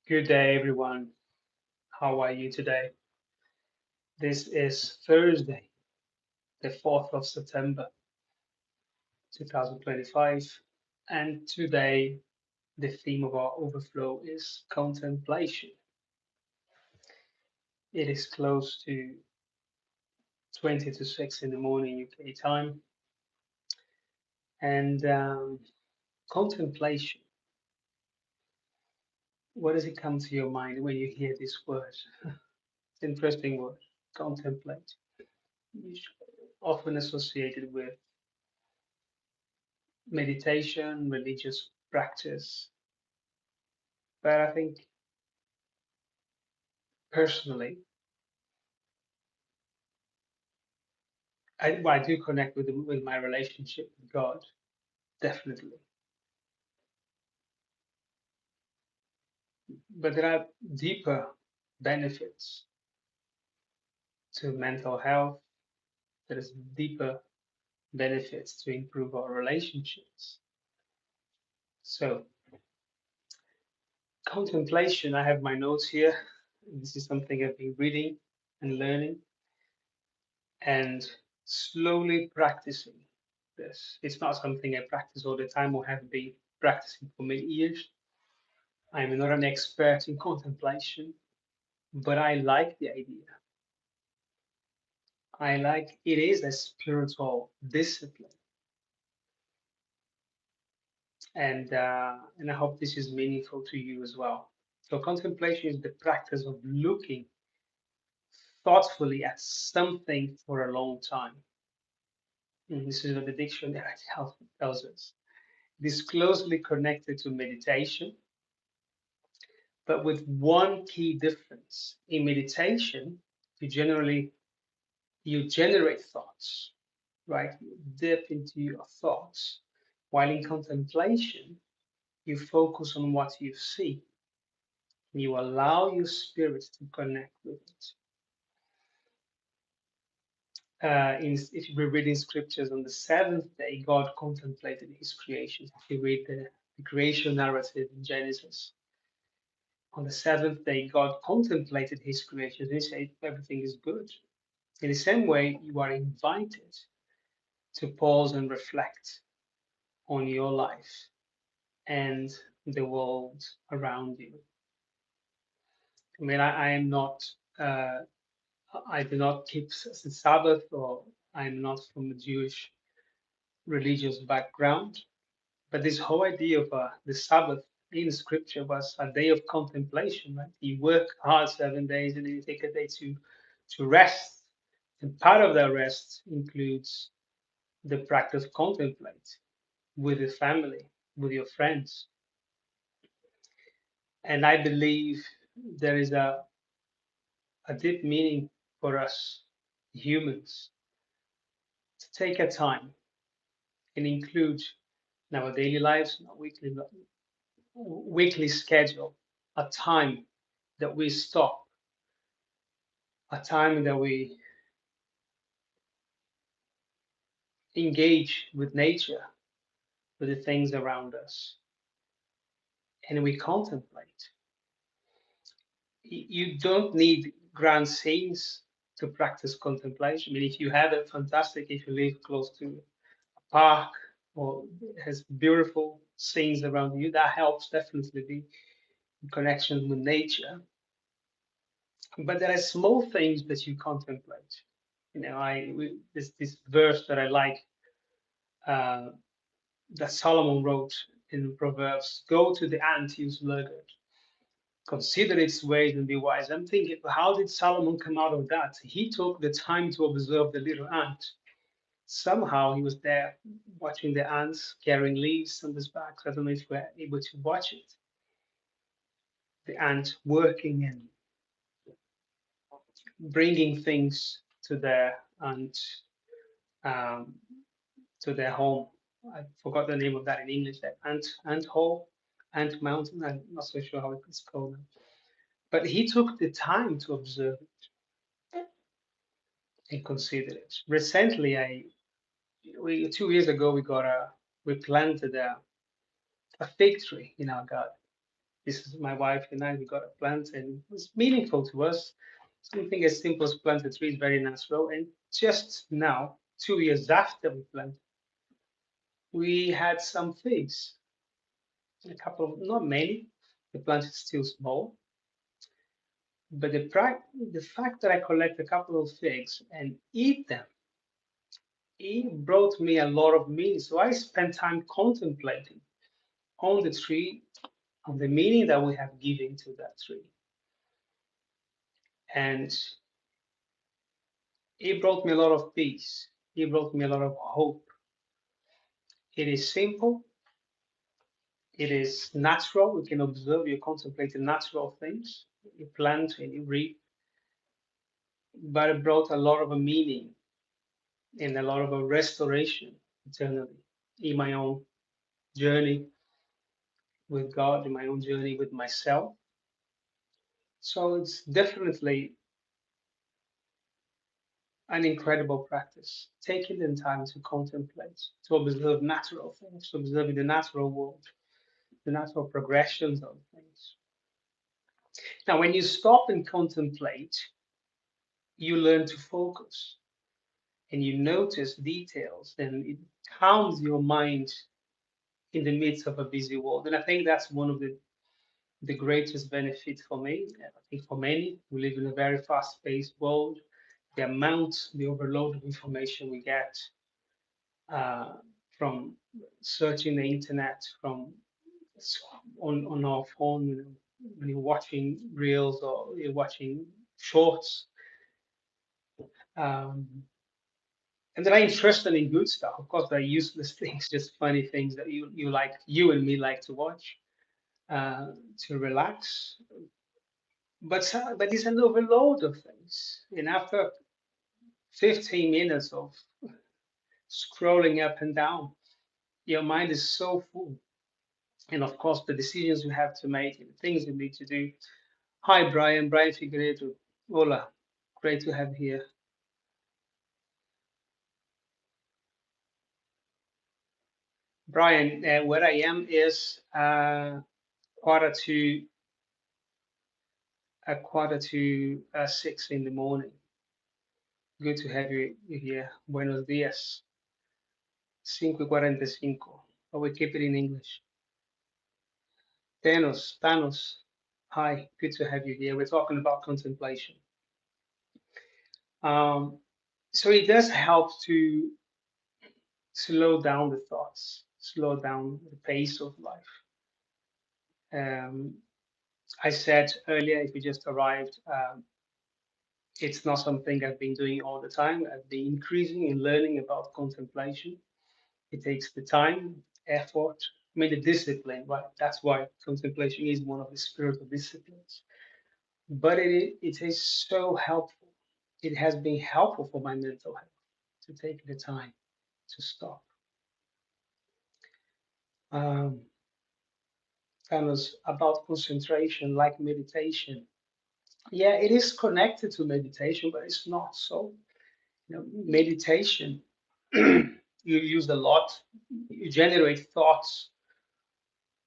Good day, everyone. How are you today? This is Thursday, the 4th of September, 2025. And today, the theme of our overflow is contemplation. It is close to 20 to 6 in the morning UK time. And contemplation, what does it come to your mind when you hear this word? It's an interesting word, contemplate. Often associated with meditation, religious practice. But I think personally, I do connect with my relationship with God, definitely. But there are deeper benefits to mental health. There is deeper benefits to improve our relationships. So contemplation, I have my notes here. This is something I've been reading and learning and slowly practicing this. It's not something I practice all the time or have been practicing for many years. I'm not an expert in contemplation, but I like the idea. I like it is a spiritual discipline, and I hope this is meaningful to you as well. So contemplation is the practice of looking thoughtfully at something for a long time. And this is what the dictionary tells us. It is closely connected to meditation, but with one key difference. In meditation, you generate thoughts, right? You dip into your thoughts. While in contemplation, you focus on what you see. You allow your spirit to connect with it. If you read in scriptures, on the seventh day, God contemplated his creation. If you read the creation narrative in Genesis, on the seventh day, God contemplated his creation. He said everything is good. In the same way, you are invited to pause and reflect on your life and the world around you. I mean, I am not, uh, I do not keep the Sabbath, or I'm not from a Jewish religious background. But this whole idea of the Sabbath in Scripture was a day of contemplation, right? You work hard 7 days and then you take a day to rest. And part of that rest includes the practice of contemplate with the family, with your friends. And I believe there is a deep meaning for us humans to take a time and include in our daily lives, in our weekly schedule, a time that we stop, a time that we engage with nature, with the things around us, and we contemplate. You don't need grand scenes to practice contemplation. I mean, if you have it, fantastic. If you live close to a park or has beautiful scenes around you, that helps definitely be in connection with nature. But there are small things that you contemplate. This verse that I like, uh, that Solomon wrote in Proverbs: "Go to the ant, you sluggard, consider its ways and be wise." I'm thinking, how did Solomon come out of that? He took the time to observe the little ant. Somehow he was there watching the ants carrying leaves on his back. I don't know if we're able to watch it. The ant working and bringing things to their ant um, to their home. I forgot the name of that in English. That ant hole, ant mountain. I'm not so sure how it's called. But he took the time to observe it and consider it. Recently, 2 years ago we planted a fig tree in our garden. This is my wife and I. We got a plant, and it was meaningful to us. Something as simple as plant a tree is very natural. And just now, 2 years after we planted, we had some figs. A couple of, not many. The plant is still small, but the fact that I collect a couple of figs and eat them, it brought me a lot of meaning. So I spent time contemplating on the tree, on the meaning that we have given to that tree. And it brought me a lot of peace. It brought me a lot of hope. It is simple. It is natural. You can observe, you contemplate the natural things. You plant and you reap, but it brought a lot of a meaning and a lot of a restoration internally in my own journey with God, in my own journey with myself. So it's definitely an incredible practice, taking the time to contemplate, to observe natural things, to observe the natural world, the natural progressions of things. Now, when you stop and contemplate, you learn to focus and you notice details, and it calms your mind in the midst of a busy world. And I think that's one of the greatest benefit for me. I think for many, we live in a very fast-paced world. The amount, the overload of information we get uh, from searching the internet, from on our phone, when you're watching reels or you're watching shorts. Um, and there are interesting and good stuff. Of course, there are useless things, just funny things that you and me like to watch to relax. But it's an overload of things. And after 15 minutes of scrolling up and down, your mind is so full. And of course, the decisions you have to make and the things you need to do. Hi, Brian. Brian Figueiredo. Hola. Great to have you here. Brian, where I am is quarter to a quarter to 6 in the morning. Good to have you here. Buenos días. 5:45. But we keep it in English. Thanos. Hi, good to have you here. We're talking about contemplation. Um, so it does help to slow down the thoughts, slow down the pace of life. Um, I said earlier, if you just arrived, it's not something I've been doing all the time. I've been increasing in learning about contemplation. It takes the time, effort, I mean, the discipline, right? That's why contemplation is one of the spiritual disciplines. But it is so helpful. It has been helpful for my mental health to take the time to stop. Um, kind of about concentration, like meditation. Yeah, it is connected to meditation, but it's not so. Meditation, you use a lot. You generate thoughts,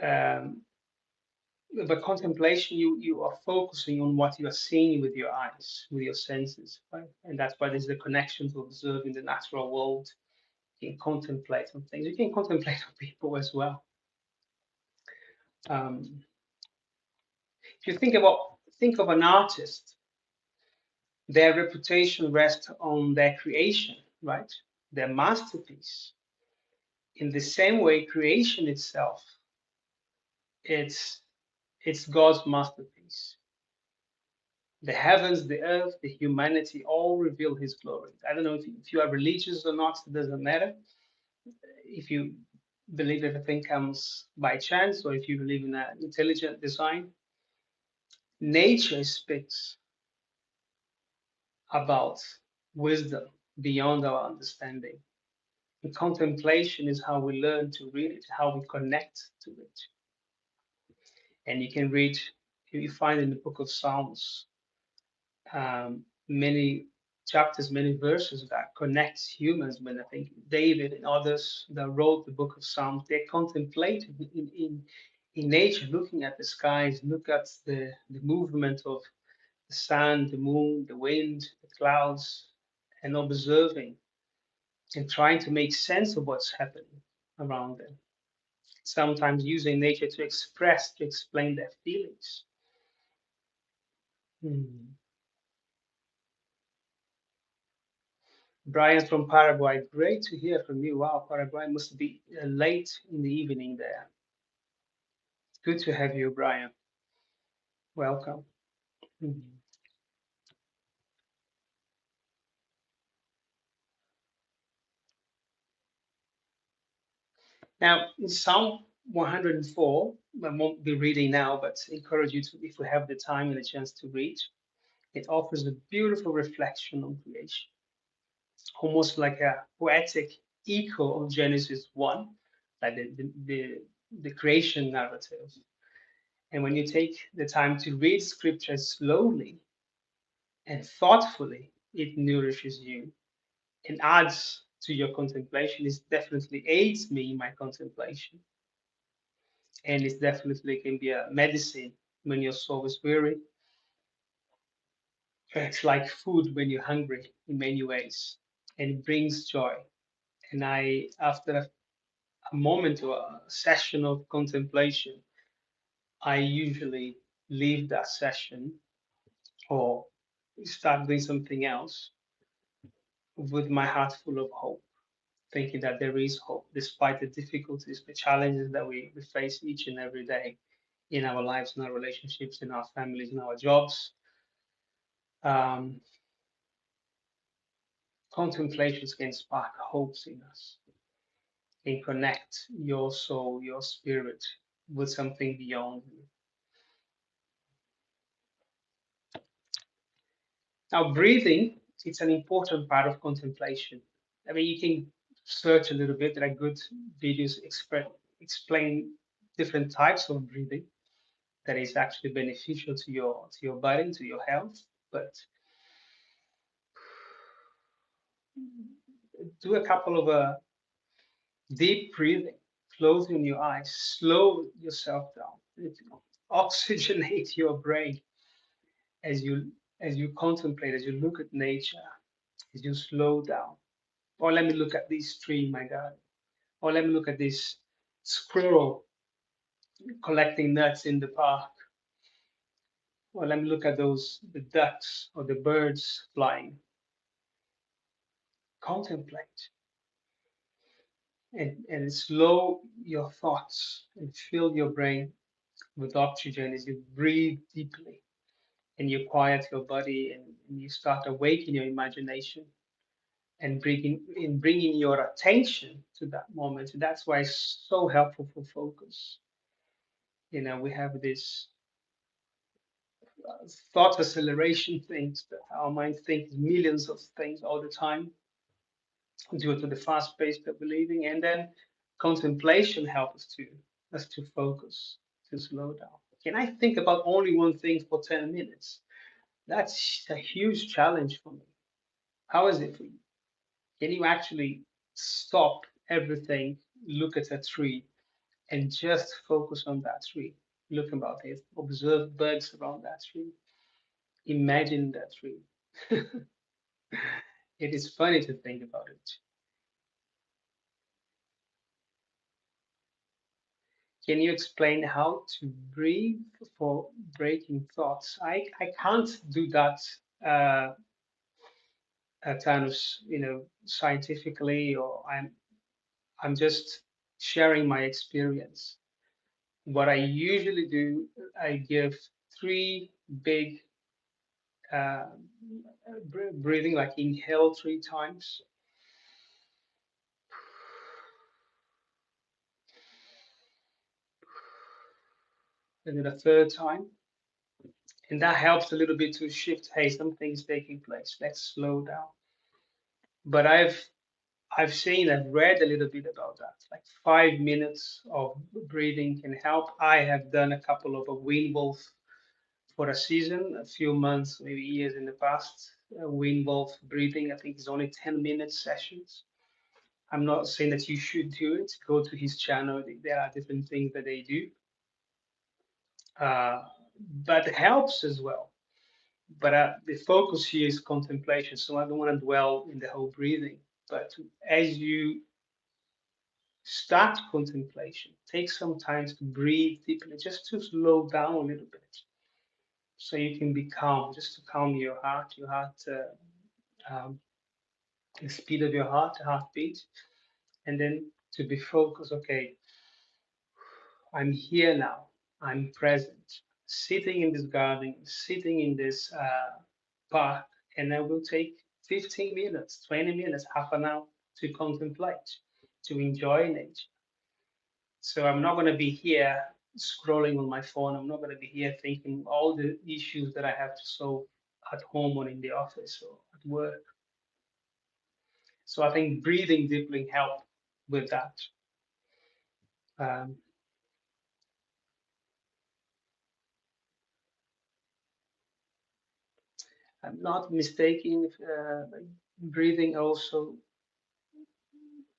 um, but contemplation, you are focusing on what you are seeing with your eyes, with your senses, right? And that's why there's the connection to observing the natural world. You can contemplate on things. You can contemplate on people as well. Um, if you think of an artist, their reputation rests on their creation, right? Their masterpiece. In the same way, creation itself, it's it's God's masterpiece. The heavens, the earth, the humanity all reveal His glory. I don't know if you are religious or not, it doesn't matter. If you believe everything comes by chance or if you believe in an intelligent design, nature speaks about wisdom beyond our understanding. And contemplation is how we learn to read it, how we connect to it. And you can read, you find in the book of Psalms many chapters, many verses that connects humans. When I think David and others that wrote the book of Psalms, they contemplated in nature, looking at the skies, look at the movement of the sun, the moon, the wind, the clouds, and observing and trying to make sense of what's happening around them. Sometimes using nature to express, to explain their feelings. Hmm. Brian from Paraguay, great to hear from you. Wow, Paraguay must be late in the evening there. Good to have you, Brian. Welcome. Mhm. Now, in Psalm 104, I won't be reading now, but encourage you to, if you have the time and the chance to read, it offers a beautiful reflection on creation, almost like a poetic echo of Genesis 1, like the creation narrative. And when you take the time to read scripture slowly and thoughtfully, it nourishes you and adds to your contemplation. It definitely aids me in my contemplation. And it definitely can be a medicine when your soul is weary. It's like food when you're hungry in many ways, and it brings joy. And after a moment or a session of contemplation, I usually leave that session or start doing something else with my heart full of hope, thinking that there is hope despite the difficulties, the challenges that we face each and every day in our lives, in our relationships, in our families, in our jobs. Um, Contemplations can spark hopes in us and connect your soul, your spirit with something beyond you. Now, breathing, it's an important part of contemplation. I mean, you can search a little bit. There are good videos explain different types of breathing that is actually beneficial to your body, to your health. But do a couple of deep breathing, closing your eyes, slow yourself down, oxygenate your brain as you contemplate, as you look at nature, as you slow down. Or let me look at this tree, my God. Or let me look at this squirrel collecting nuts in the park. Or let me look at those the ducks or the birds flying. Contemplate and slow your thoughts and fill your brain with oxygen as you breathe deeply and you quiet your body and you start awakening your imagination and bringing your attention to that moment. That's why it's so helpful for focus. You know, we have this thought acceleration things that our mind thinks millions of things all the time due to the fast pace that we're living, and then contemplation helps us to focus, to slow down. Can I think about only one thing for 10 minutes? That's a huge challenge for me. How is it for you? Can you actually stop everything, look at a tree, and just focus on that tree? Look about it, observe birds around that tree, imagine that tree. It is funny to think about it. Can you explain how to breathe for breaking thoughts? I can't do that uh, at times, you know, scientifically, or I'm just sharing my experience. What I usually do, I give three big uh, breathing, like inhale 3 times, and then a third time. And that helps a little bit to shift, hey, something's taking place. Let's slow down. But I've read a little bit about that. Like 5 minutes of breathing can help. I have done a couple of a wind wolf for a season, a few months, maybe years in the past. Wind wolf breathing, I think it's only 10-minute sessions. I'm not saying that you should do it. Go to his channel. There are different things that they do. uh, but helps as well. But the focus here is contemplation, so I don't want to dwell in the whole breathing. But as you start contemplation, take some time to breathe deeply, just to slow down a little bit, so you can be calm, just to calm your heart, the speed of your heart, the heartbeat, and then to be focused. Okay, I'm here now. I'm present, sitting in this garden, sitting in this park, and I will take 15 minutes, 20 minutes, half an hour to contemplate, to enjoy nature. So I'm not going to be here scrolling on my phone. I'm not going to be here thinking all the issues that I have to solve at home or in the office or at work. So I think breathing deeply help with that. Um, I'm not mistaken. Breathing also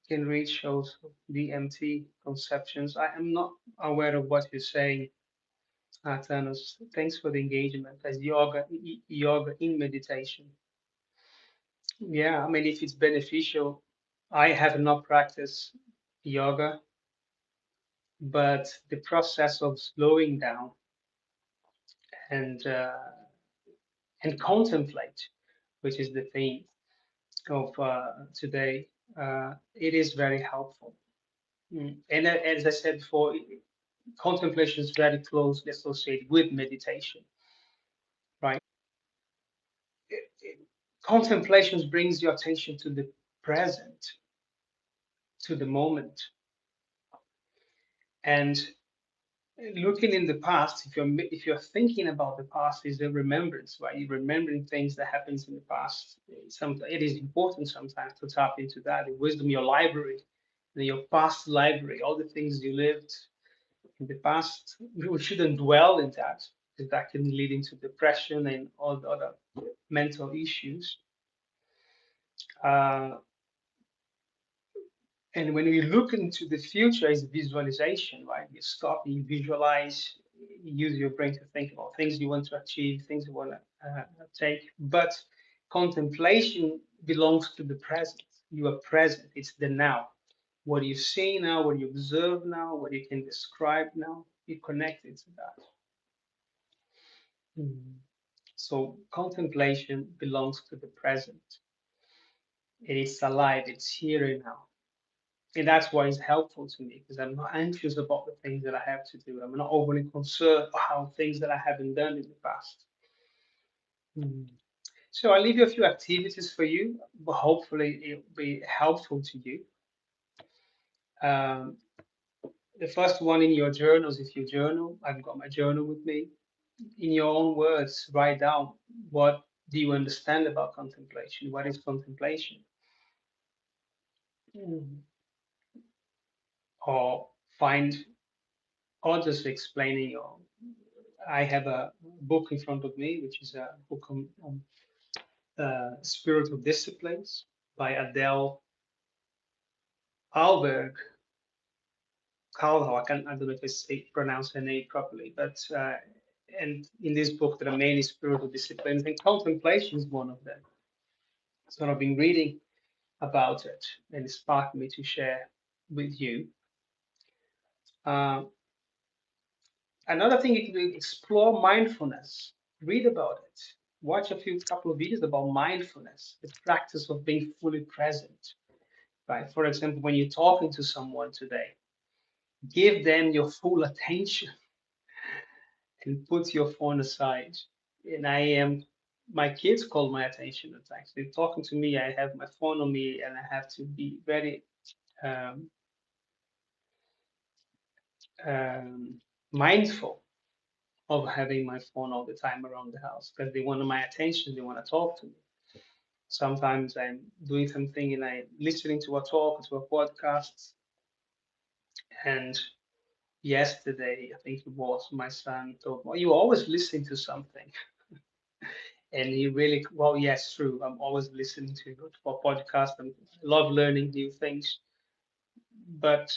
can reach also DMT conceptions. I am not aware of what you're saying, Thanos. Thanks for the engagement. As yoga in meditation. Yeah, I mean, if it's beneficial, I have not practiced yoga, but the process of slowing down and contemplate, which is the theme of today, it is very helpful. And as I said before, contemplation is very closely associated with meditation, right? Contemplation brings your attention to the present, to the moment, and looking in the past. If you're thinking about the past, is a remembrance, right? You're remembering things that happens in the past. It is important sometimes to tap into that, the wisdom, your library, your past library, all the things you lived in the past. We shouldn't dwell in that, because that can lead into depression and all the other mental issues. Uh, and when we look into the future, is visualization, right? You stop, you visualize, you use your brain to think about things you want to achieve, things you want to take. But contemplation belongs to the present. You are present, it's the now. What you see now, what you observe now, what you can describe now, you're connected to that. Mhm. So contemplation belongs to the present. It is alive, it's here and now. And that's why it's helpful to me, because I'm not anxious about the things that I have to do. I'm not overly concerned about things that I haven't done in the past. Mhm. So I'll leave you a few activities for you, but hopefully it'll be helpful to you. Um, the first one, in your journals, if you journal, I've got my journal with me. In your own words, write down, what do you understand about contemplation? What is contemplation? Mm. Or find others explaining. Or I have a book in front of me, which is a book on spiritual disciplines by Adele Alberg. Calho, I don't know if I pronounce her name properly, but and in this book there are many spiritual disciplines, and contemplation is one of them. So I've been reading about it, and it sparked me to share with you. Uh, Another thing, you can explore mindfulness, read about it, watch a few couple of videos about mindfulness, the practice of being fully present. Right? For example, when you're talking to someone today, give them your full attention and put your phone aside. And my kids call my attention at times. They're talking to me, I have my phone on me, and I have to be very um, mindful of having my phone all the time around the house, because they want my attention, they want to talk to me. Sometimes I'm doing something and I'm listening to a talk, to a podcast. And yesterday, I think it was, my son told me, well, you always listen to something. And he really, well, yes, true. I'm always listening to a podcast. I love learning new things. But,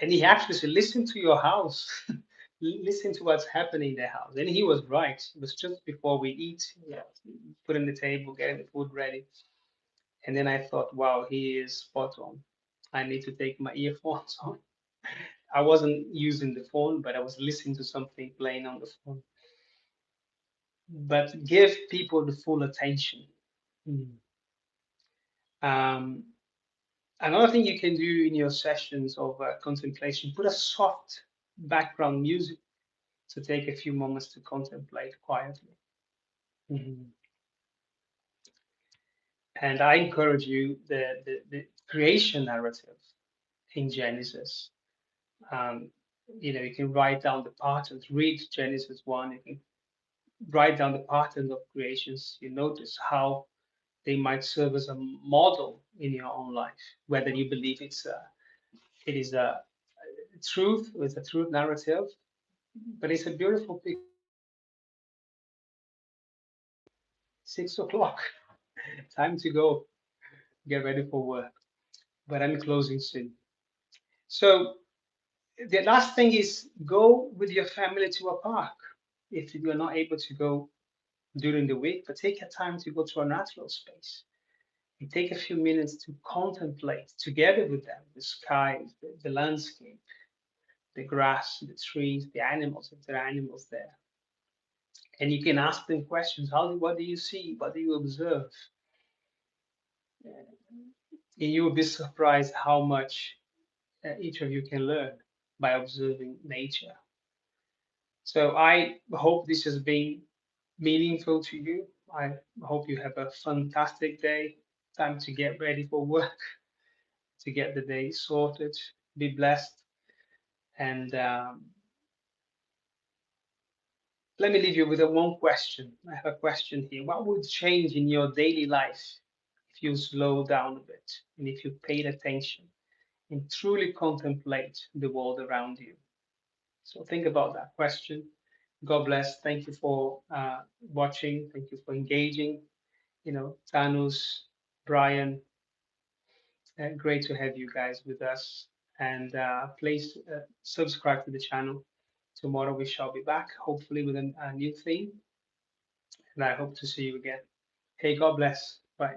and he actually said, listen to your house. listen to what's happening in the house. And he was right. It was just before we eat, yeah, putting the table, getting the food ready. And then I thought, wow, he is spot on. I need to take my earphones on. I wasn't using the phone, but I was listening to something playing on the phone. But give people the full attention. Mm. Um, Another thing you can do in your sessions of contemplation, put a soft background music to take a few moments to contemplate quietly. Mhm. And I encourage you the creation narrative in Genesis. Um, you can write down the patterns, read Genesis 1, you can write down the patterns of creations. You notice how they might serve as a model in your own life, whether you believe it is a truth, it's a truth narrative, but it's a beautiful picture. 6 o'clock, time to go, get ready for work. But I'm closing soon. So the last thing is go with your family to a park. If you're not able to go during the week, but take a time to go to a natural space and take a few minutes to contemplate together with them the skies, the landscape, the grass, the trees, the animals, if there are animals there. And you can ask them questions. What do you see? What do you observe? And you will be surprised how much each of you can learn by observing nature. So I hope this has been meaningful to you. I hope you have a fantastic day. Time to get ready for work, to get the day sorted. Be blessed. And let me leave you with a one question. I have a question here. What would change in your daily life if you slow down a bit and if you paid attention and truly contemplate the world around you? So think about that question. God bless. Thank you for watching. Thank you for engaging. Tanus, Brian, great to have you guys with us. And please subscribe to the channel. Tomorrow we shall be back, hopefully with a new theme. And I hope to see you again. Hey, God bless. Bye.